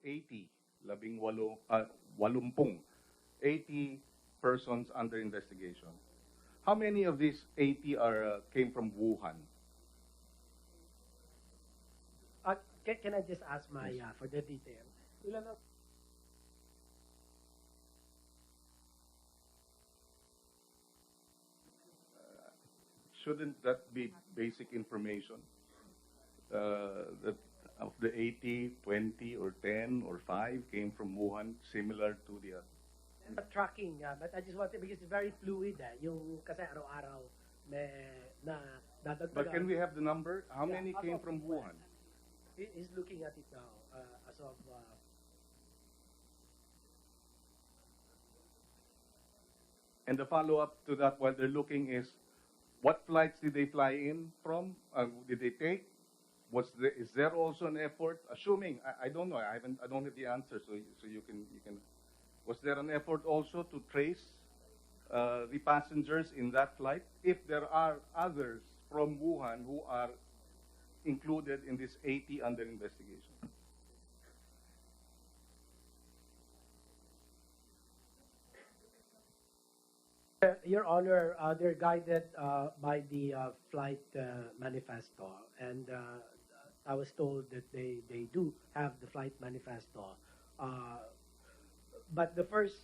80, 80 persons under investigation. How many of these 80 came from Wuhan? Can I just ask my for the detail? Ilan ang Shouldn't that be basic information? That of the 80, 20 or 10 or 5 came from Wuhan, similar to the tracking, but I just wanted, because it's very fluid, yung kasi araw-araw may na dadagdagan. But can we have the number? How Yeah, many came from Wuhan? He's looking at it now, as of And the follow-up to that while they're looking is, what flights did they fly in from? Did they take? Is there also an effort? Assuming, I don't know, I don't have the answer, so you can. Was there an effort also to trace the passengers in that flight? If there are others from Wuhan who are included in this 80 under investigation. Your Honor, they're guided by the flight manifesto, and I was told that they do have the flight manifesto. But the first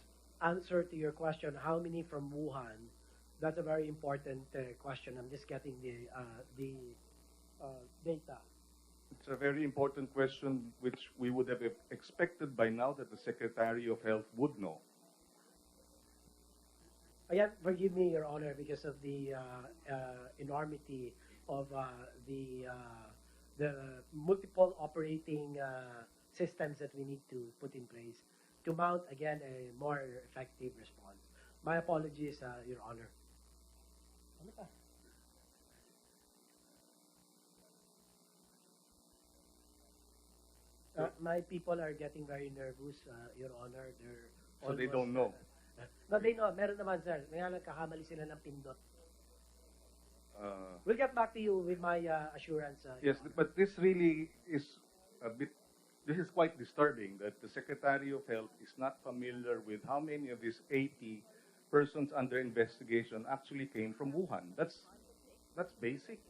answer to your question, how many from Wuhan, that's a very important question. I'm just getting the data. It's a very important question which we would have expected by now that the Secretary of Health would know. Again, forgive me, Your Honor, because of the enormity of the multiple operating systems that we need to put in place to mount, again, a more effective response. My apologies, Your Honor. My people are getting very nervous, Your Honor. They're So they don't know. No, they know. Meron naman, sir. May nagkakamali sila ng pindot. We'll get back to you with my assurance. Yes, but this really is this is quite disturbing that the Secretary of Health is not familiar with how many of these 80 persons under investigation actually came from Wuhan. That's basic.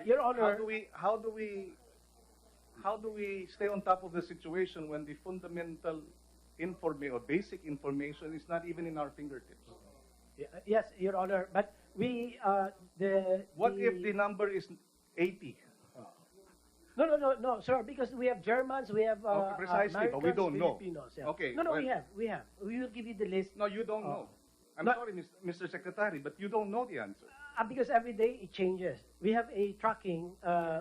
Your Honor, How do we stay on top of the situation when the fundamental or basic information is not even in our fingertips? yes, Your Honor, but we What if the number is 80? No, sir, because we have Germans, we have precisely, but we Americans, don't know. Filipinos, yeah. Okay, No, well- we have. We will give you the list. No, you don't know. I'm No. sorry, Mr. Secretary, but you don't know the answer. Because every day it changes. We have a tracking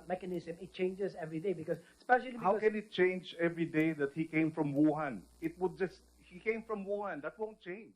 mechanism. It changes every day because, especially because How can it change every day that he came from Wuhan? He came from Wuhan. That won't change.